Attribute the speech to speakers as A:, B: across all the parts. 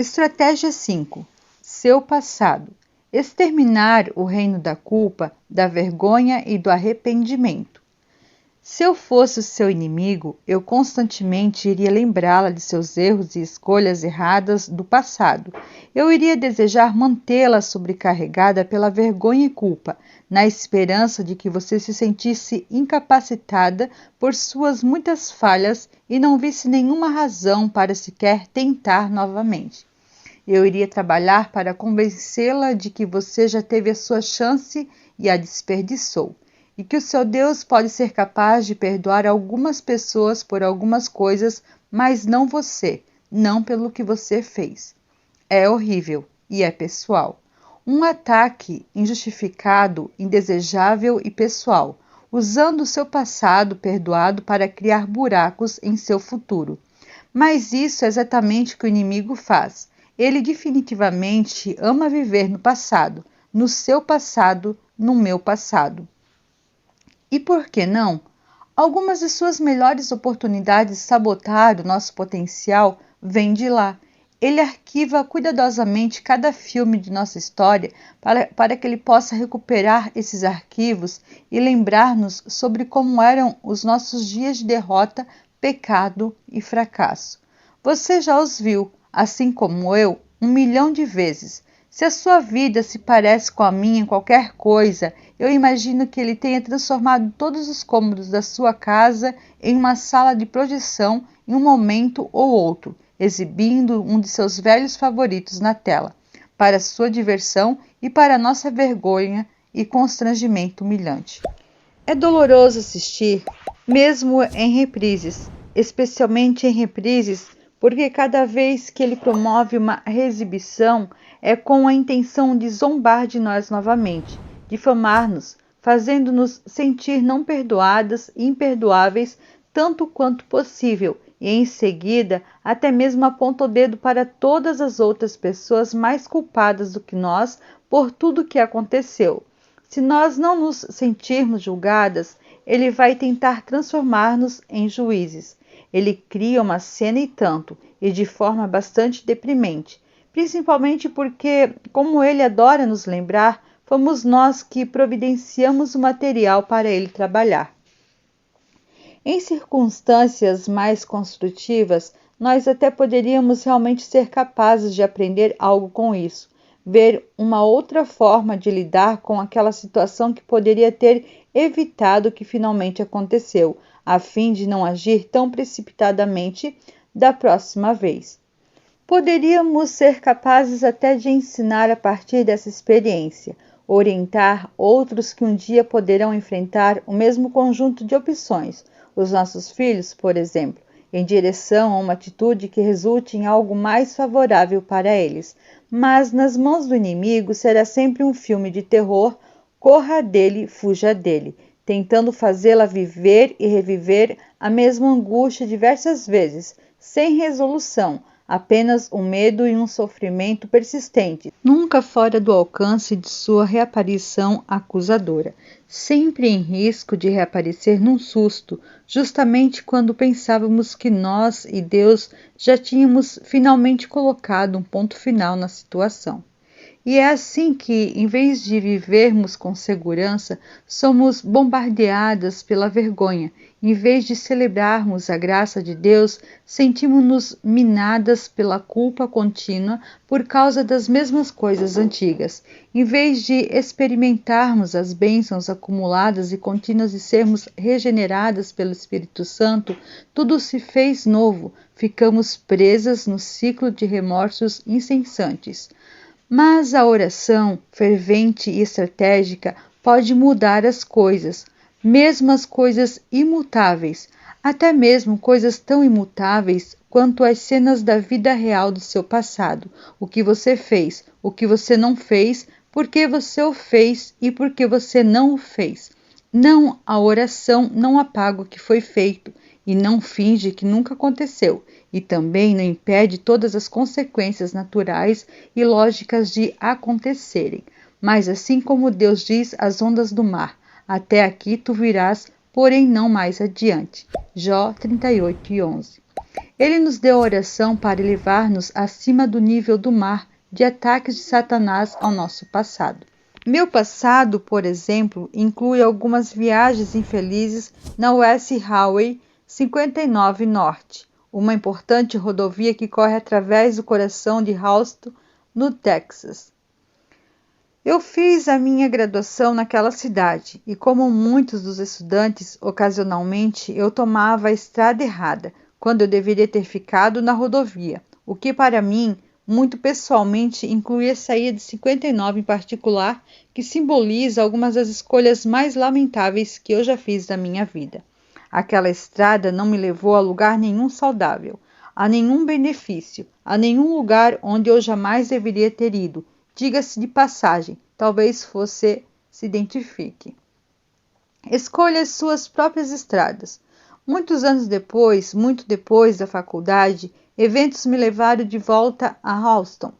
A: Estratégia 5. Seu passado. Exterminar o reino da culpa, da vergonha e do arrependimento. Se eu fosse o seu inimigo, eu constantemente iria lembrá-la de seus erros e escolhas erradas do passado. Eu iria desejar mantê-la sobrecarregada pela vergonha e culpa, na esperança de que você se sentisse incapacitada por suas muitas falhas e não visse nenhuma razão para sequer tentar novamente. Eu iria trabalhar para convencê-la de que você já teve a sua chance e a desperdiçou, e que o seu Deus pode ser capaz de perdoar algumas pessoas por algumas coisas, mas não você, não pelo que você fez. É horrível e é pessoal. Um ataque injustificado, indesejável e pessoal, usando o seu passado perdoado para criar buracos em seu futuro. Mas isso é exatamente o que o inimigo faz. Ele definitivamente ama viver no passado, no seu passado, no meu passado. E por que não? Algumas de suas melhores oportunidades de sabotar o nosso potencial vêm de lá. Ele arquiva cuidadosamente cada filme de nossa história para que ele possa recuperar esses arquivos e lembrar-nos sobre como eram os nossos dias de derrota, pecado e fracasso. Você já os viu, assim como eu, 1 milhão de vezes. Se a sua vida se parece com a minha em qualquer coisa, eu imagino que ele tenha transformado todos os cômodos da sua casa em uma sala de projeção em um momento ou outro, exibindo um de seus velhos favoritos na tela, para sua diversão e para nossa vergonha e constrangimento humilhante. É doloroso assistir, mesmo em reprises, especialmente em reprises, porque cada vez que ele promove uma reexibição é com a intenção de zombar de nós novamente, difamar-nos, fazendo-nos sentir não perdoadas e imperdoáveis tanto quanto possível, e em seguida até mesmo aponta o dedo para todas as outras pessoas mais culpadas do que nós por tudo o que aconteceu. Se nós não nos sentirmos julgadas, ele vai tentar transformar-nos em juízes. Ele cria uma cena e tanto, e de forma bastante deprimente, principalmente porque, como ele adora nos lembrar, fomos nós que providenciamos o material para ele trabalhar. Em circunstâncias mais construtivas, nós até poderíamos realmente ser capazes de aprender algo com isso, ver uma outra forma de lidar com aquela situação que poderia ter evitado o que finalmente aconteceu, a fim de não agir tão precipitadamente da próxima vez. Poderíamos ser capazes até de ensinar a partir dessa experiência, orientar outros que um dia poderão enfrentar o mesmo conjunto de opções, os nossos filhos, por exemplo, em direção a uma atitude que resulte em algo mais favorável para eles. Mas nas mãos do inimigo será sempre um filme de terror, corra dele, fuja dele, tentando fazê-la viver e reviver a mesma angústia diversas vezes, sem resolução, apenas um medo e um sofrimento persistente, nunca fora do alcance de sua reaparição acusadora, sempre em risco de reaparecer num susto, justamente quando pensávamos que nós e Deus já tínhamos finalmente colocado um ponto final na situação. E é assim que, em vez de vivermos com segurança, somos bombardeadas pela vergonha. Em vez de celebrarmos a graça de Deus, sentimos-nos minadas pela culpa contínua por causa das mesmas coisas antigas. Em vez de experimentarmos as bênçãos acumuladas e contínuas e sermos regeneradas pelo Espírito Santo, tudo se fez novo. Ficamos presas no ciclo de remorsos incessantes. Mas a oração fervente e estratégica pode mudar as coisas, mesmo as coisas imutáveis, até mesmo coisas tão imutáveis quanto as cenas da vida real do seu passado, o que você fez, o que você não fez, por que você o fez e por que você não o fez. Não, a oração não apaga o que foi feito e não finge que nunca aconteceu, e também não impede todas as consequências naturais e lógicas de acontecerem. Mas assim como Deus diz às ondas do mar, até aqui tu virás, porém não mais adiante. Jó 38:11. Ele nos deu a oração para elevar-nos acima do nível do mar de ataques de Satanás ao nosso passado. Meu passado, por exemplo, inclui algumas viagens infelizes na US Highway 59 Norte, uma importante rodovia que corre através do coração de Houston, no Texas. Eu fiz a minha graduação naquela cidade e, como muitos dos estudantes, ocasionalmente eu tomava a estrada errada, quando eu deveria ter ficado na rodovia, o que para mim, muito pessoalmente, inclui a saída de 59 em particular, que simboliza algumas das escolhas mais lamentáveis que eu já fiz na minha vida. Aquela estrada não me levou a lugar nenhum saudável, a nenhum benefício, a nenhum lugar onde eu jamais deveria ter ido. Diga-se de passagem, talvez você se identifique. Escolha as suas próprias estradas. Muitos anos depois, muito depois da faculdade, eventos me levaram de volta a Houston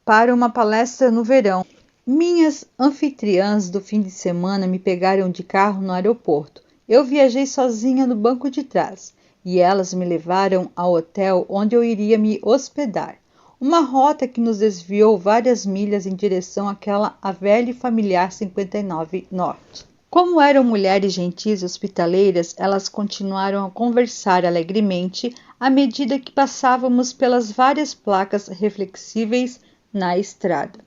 A: para uma palestra no verão. Minhas anfitriãs do fim de semana me pegaram de carro no aeroporto. Eu viajei sozinha no banco de trás e elas me levaram ao hotel onde eu iria me hospedar. Uma rota que nos desviou várias milhas em direção àquela velha e familiar 59 Norte. Como eram mulheres gentis e hospitaleiras, elas continuaram a conversar alegremente à medida que passávamos pelas várias placas reflexíveis na estrada.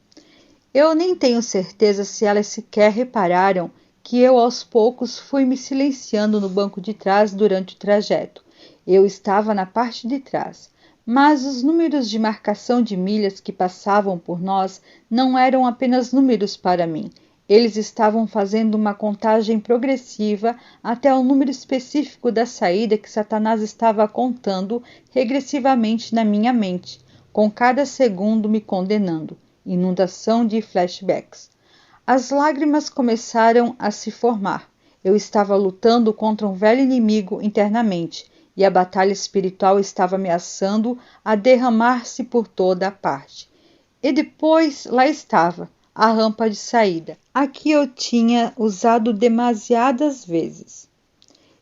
A: Eu nem tenho certeza se elas sequer repararam que eu aos poucos fui me silenciando no banco de trás durante o trajeto. Eu estava na parte de trás. Mas os números de marcação de milhas que passavam por nós não eram apenas números para mim. Eles estavam fazendo uma contagem progressiva até o número específico da saída que Satanás estava contando regressivamente na minha mente, com cada segundo me condenando. Inundação de flashbacks. As lágrimas começaram a se formar. Eu estava lutando contra um velho inimigo internamente, e a batalha espiritual estava ameaçando a derramar-se por toda a parte. E depois lá estava, a rampa de saída, a que eu tinha usado demasiadas vezes.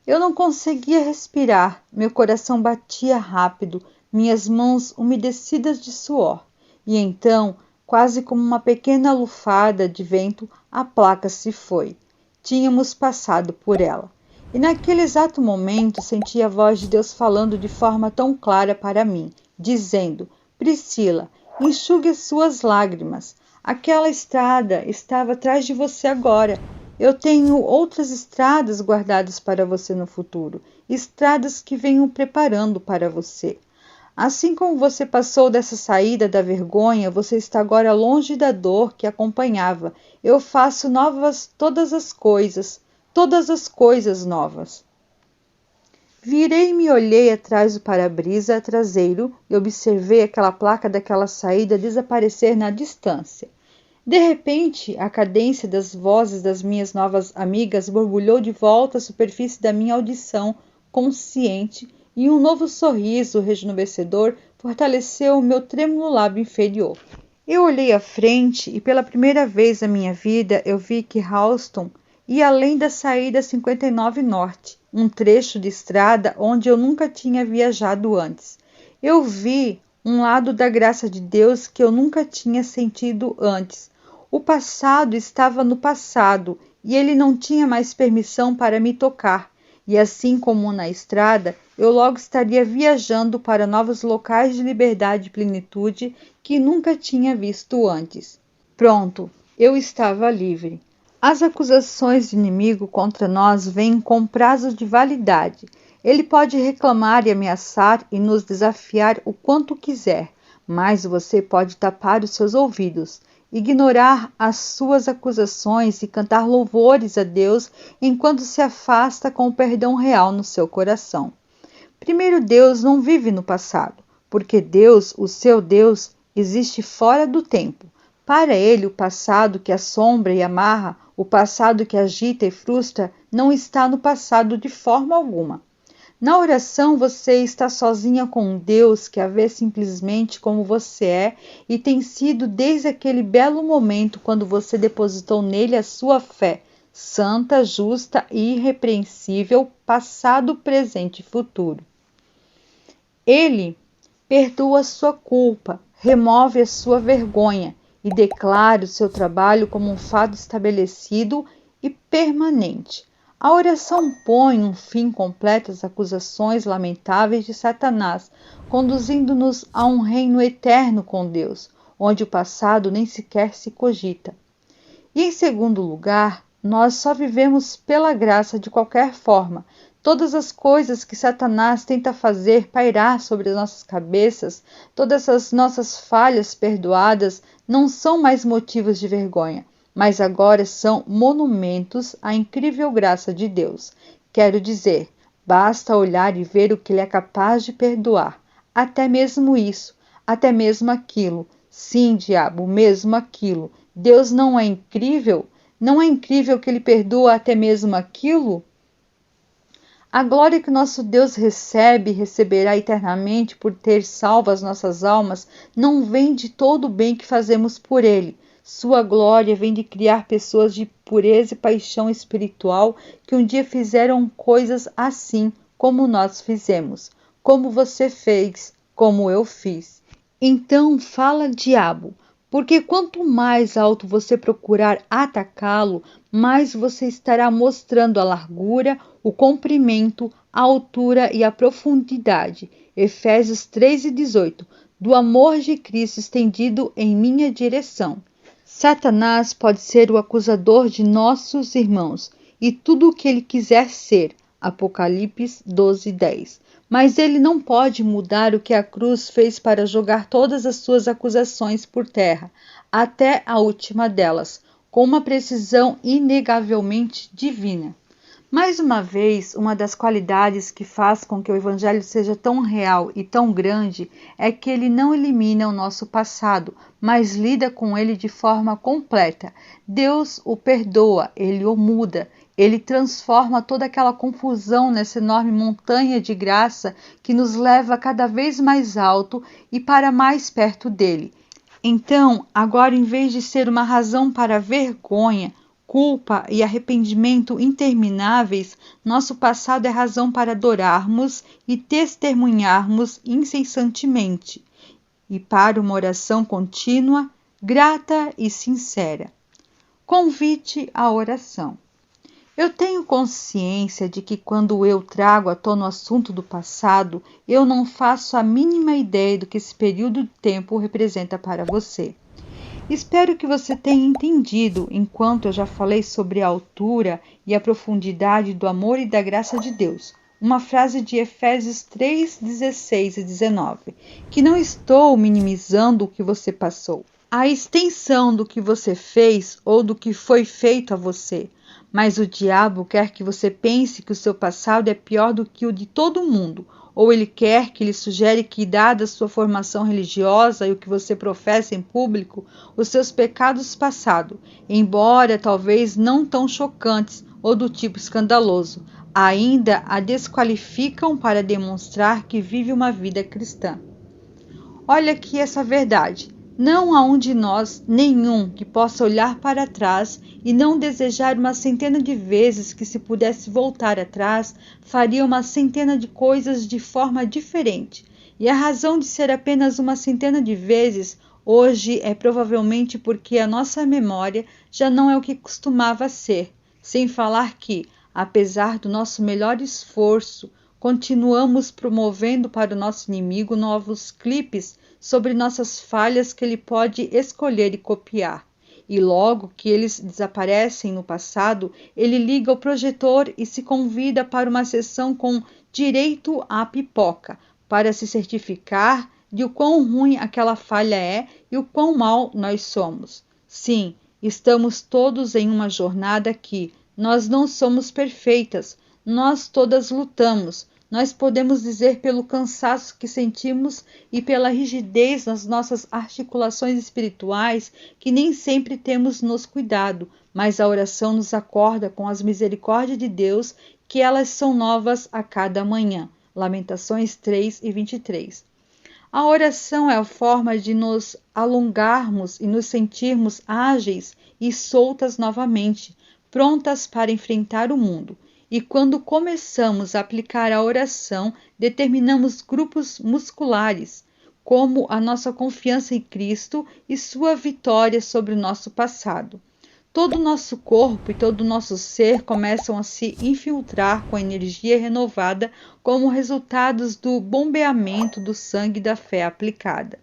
A: Eu não conseguia respirar, meu coração batia rápido, minhas mãos umedecidas de suor. E então, quase como uma pequena lufada de vento, a placa se foi. Tínhamos passado por ela. E naquele exato momento senti a voz de Deus falando de forma tão clara para mim, dizendo: Priscila, enxugue as suas lágrimas. Aquela estrada estava atrás de você agora. Eu tenho outras estradas guardadas para você no futuro, estradas que venho preparando para você. Assim como você passou dessa saída da vergonha, você está agora longe da dor que acompanhava. Eu faço novas todas as coisas novas. Virei e me olhei atrás do para-brisa traseiro e observei aquela placa daquela saída desaparecer na distância. De repente, a cadência das vozes das minhas novas amigas borbulhou de volta à superfície da minha audição consciente e um novo sorriso rejuvenescedor fortaleceu o meu trêmulo lábio inferior. Eu olhei à frente e pela primeira vez na minha vida eu vi que Houston e além da saída 59 Norte, um trecho de estrada onde eu nunca tinha viajado antes. Eu vi um lado da graça de Deus que eu nunca tinha sentido antes. O passado estava no passado e ele não tinha mais permissão para me tocar. E assim como na estrada, eu logo estaria viajando para novos locais de liberdade e plenitude que nunca tinha visto antes. Pronto, eu estava livre. As acusações do inimigo contra nós vêm com prazo de validade. Ele pode reclamar e ameaçar e nos desafiar o quanto quiser, mas você pode tapar os seus ouvidos, ignorar as suas acusações e cantar louvores a Deus enquanto se afasta com o perdão real no seu coração. Primeiro, Deus não vive no passado, porque Deus, o seu Deus, existe fora do tempo. Para ele, o passado que assombra e amarra, o passado que agita e frustra, não está no passado de forma alguma. Na oração, você está sozinha com um Deus que a vê simplesmente como você é e tem sido desde aquele belo momento quando você depositou nele a sua fé, santa, justa e irrepreensível, passado, presente e futuro. Ele perdoa a sua culpa, remove a sua vergonha e declara o seu trabalho como um fato estabelecido e permanente. A oração põe um fim completo às acusações lamentáveis de Satanás, conduzindo-nos a um reino eterno com Deus, onde o passado nem sequer se cogita. E em segundo lugar, nós só vivemos pela graça de qualquer forma. Todas as coisas que Satanás tenta fazer pairar sobre as nossas cabeças, todas as nossas falhas perdoadas, não são mais motivos de vergonha, mas agora são monumentos à incrível graça de Deus. Quero dizer, basta olhar e ver o que Ele é capaz de perdoar. Até mesmo isso, até mesmo aquilo. Sim, diabo, mesmo aquilo. Deus não é incrível? Não é incrível que Ele perdoa até mesmo aquilo? A glória que nosso Deus recebe e receberá eternamente por ter salvo as nossas almas não vem de todo o bem que fazemos por Ele. Sua glória vem de criar pessoas de pureza e paixão espiritual que um dia fizeram coisas assim como nós fizemos, como você fez, como eu fiz. Então fala, diabo, porque quanto mais alto você procurar atacá-lo, mais você estará mostrando a largura, o comprimento, a altura e a profundidade. Efésios 3:18, do amor de Cristo estendido em minha direção. Satanás pode ser o acusador de nossos irmãos e tudo o que ele quiser ser. Apocalipse 12:10. Mas ele não pode mudar o que a cruz fez para jogar todas as suas acusações por terra, até a última delas, com uma precisão inegavelmente divina. Mais uma vez, uma das qualidades que faz com que o Evangelho seja tão real e tão grande é que ele não elimina o nosso passado, mas lida com ele de forma completa. Deus o perdoa, ele o muda, ele transforma toda aquela confusão nessa enorme montanha de graça que nos leva cada vez mais alto e para mais perto dele. Então, agora, em vez de ser uma razão para vergonha, culpa e arrependimento intermináveis, nosso passado é razão para adorarmos e testemunharmos incessantemente, e para uma oração contínua, grata e sincera. Convite à oração. Eu tenho consciência de que quando eu trago à tona o assunto do passado, eu não faço a mínima ideia do que esse período de tempo representa para você. Espero que você tenha entendido, enquanto eu já falei sobre a altura e a profundidade do amor e da graça de Deus, uma frase de Efésios 3:16 e 19, que não estou minimizando o que você passou, a extensão do que você fez ou do que foi feito a você, mas o diabo quer que você pense que o seu passado é pior do que o de todo mundo, ou ele quer que lhe sugere que, dada a sua formação religiosa e o que você professa em público, os seus pecados passados, embora talvez não tão chocantes ou do tipo escandaloso, ainda a desqualificam para demonstrar que vive uma vida cristã. Olha aqui essa verdade. Não há um de nós, nenhum, que possa olhar para trás e não desejar uma centena de vezes que, se pudesse voltar atrás, faria uma centena de coisas de forma diferente. E a razão de ser apenas uma centena de vezes hoje é provavelmente porque a nossa memória já não é o que costumava ser. Sem falar que, apesar do nosso melhor esforço, continuamos promovendo para o nosso inimigo novos clipes sobre nossas falhas que ele pode escolher e copiar. E logo que eles desaparecem no passado, ele liga o projetor e se convida para uma sessão com direito à pipoca, para se certificar de o quão ruim aquela falha é e o quão mal nós somos. Sim, estamos todos em uma jornada que nós não somos perfeitas, nós todas lutamos. Nós podemos dizer pelo cansaço que sentimos e pela rigidez nas nossas articulações espirituais que nem sempre temos nos cuidado, mas a oração nos acorda com as misericórdias de Deus, que elas são novas a cada manhã. Lamentações 3:23. A oração é a forma de nos alongarmos e nos sentirmos ágeis e soltas novamente, prontas para enfrentar o mundo. E quando começamos a aplicar a oração, determinamos grupos musculares, como a nossa confiança em Cristo e sua vitória sobre o nosso passado. Todo o nosso corpo e todo o nosso ser começam a se infiltrar com a energia renovada como resultados do bombeamento do sangue da fé aplicada.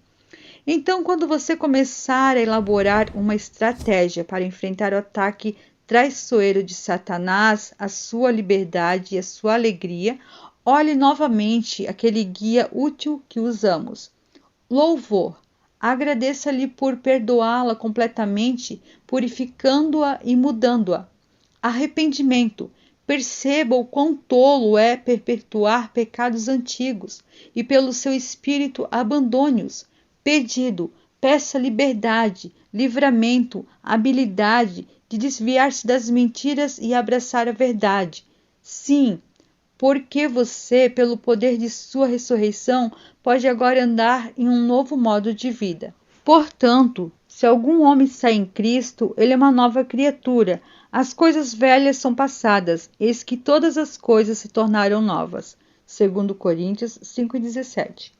A: Então, quando você começar a elaborar uma estratégia para enfrentar o ataque traiçoeiro de Satanás, a sua liberdade e a sua alegria, olhe novamente aquele guia útil que usamos. Louvor. Agradeça-lhe por perdoá-la completamente, purificando-a e mudando-a. Arrependimento. Perceba o quão tolo é perpetuar pecados antigos e, pelo seu espírito, abandone-os. Pedido. Peça liberdade, livramento, habilidade de desviar-se das mentiras e abraçar a verdade. Sim, porque você, pelo poder de sua ressurreição, pode agora andar em um novo modo de vida. Portanto, se algum homem está em Cristo, ele é uma nova criatura. As coisas velhas são passadas, eis que todas as coisas se tornaram novas. 2 Coríntios 5,17.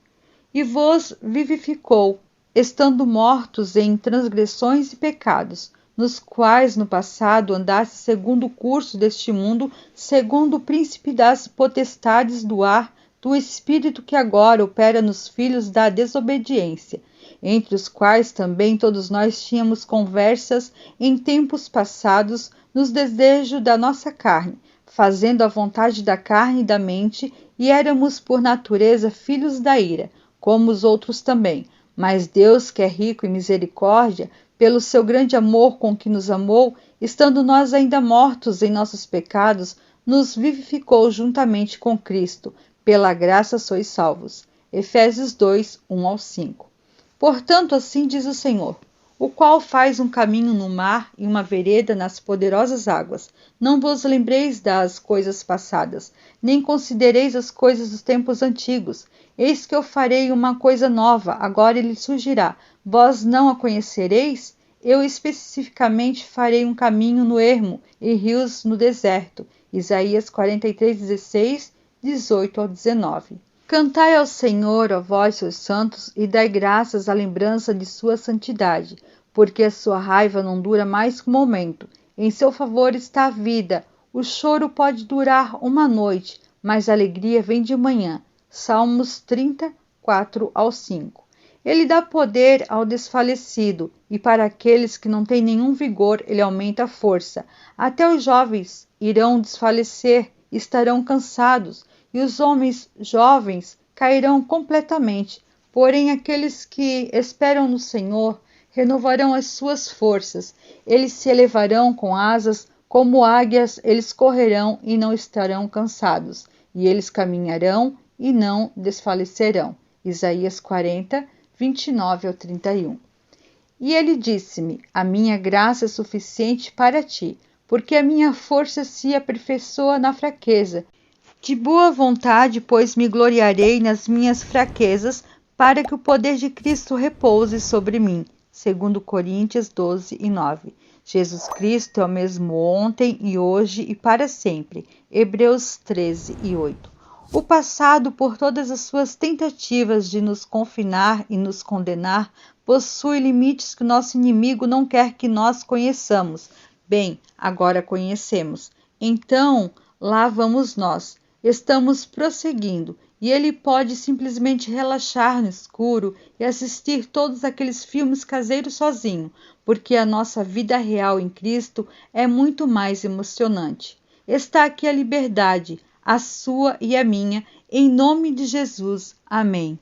A: E vos vivificou, estando mortos em transgressões e pecados, nos quais no passado andaste segundo o curso deste mundo, segundo o príncipe das potestades do ar, do espírito que agora opera nos filhos da desobediência, entre os quais também todos nós tínhamos conversas em tempos passados nos desejos da nossa carne, fazendo a vontade da carne e da mente, e éramos por natureza filhos da ira, como os outros também. Mas Deus, que é rico em misericórdia, pelo seu grande amor com que nos amou, estando nós ainda mortos em nossos pecados, nos vivificou juntamente com Cristo. Pela graça sois salvos. Efésios 2, 1-5. Portanto, assim diz o Senhor, o qual faz um caminho no mar e uma vereda nas poderosas águas. Não vos lembreis das coisas passadas, nem considereis as coisas dos tempos antigos. Eis que eu farei uma coisa nova, agora ele surgirá. Vós não a conhecereis? Eu especificamente farei um caminho no ermo e rios no deserto. Isaías 43:16, 18-19. Cantai ao Senhor, ó vós, seus santos, e dai graças à lembrança de sua santidade, porque a sua raiva não dura mais que um momento. Em seu favor está a vida. O choro pode durar uma noite, mas a alegria vem de manhã. Salmos 30:4-5. Ele dá poder ao desfalecido, e para aqueles que não têm nenhum vigor, ele aumenta a força. Até os jovens irão desfalecer, estarão cansados, e os homens jovens cairão completamente. Porém, aqueles que esperam no Senhor renovarão as suas forças. Eles se elevarão com asas, como águias, eles correrão e não estarão cansados, e eles caminharão e não desfalecerão. Isaías 40, 29-31. E ele disse-me, a minha graça é suficiente para ti, porque a minha força se aperfeiçoa na fraqueza. De boa vontade, pois, me gloriarei nas minhas fraquezas, para que o poder de Cristo repouse sobre mim. 2 Coríntios 12:9. Jesus Cristo é o mesmo ontem e hoje e para sempre. Hebreus 13:8. O passado, por todas as suas tentativas de nos confinar e nos condenar, possui limites que o nosso inimigo não quer que nós conheçamos. Bem, agora conhecemos. Então, lá vamos nós. Estamos prosseguindo, e ele pode simplesmente relaxar no escuro e assistir todos aqueles filmes caseiros sozinho, porque a nossa vida real em Cristo é muito mais emocionante. Está aqui a liberdade, a sua e a minha, em nome de Jesus. Amém.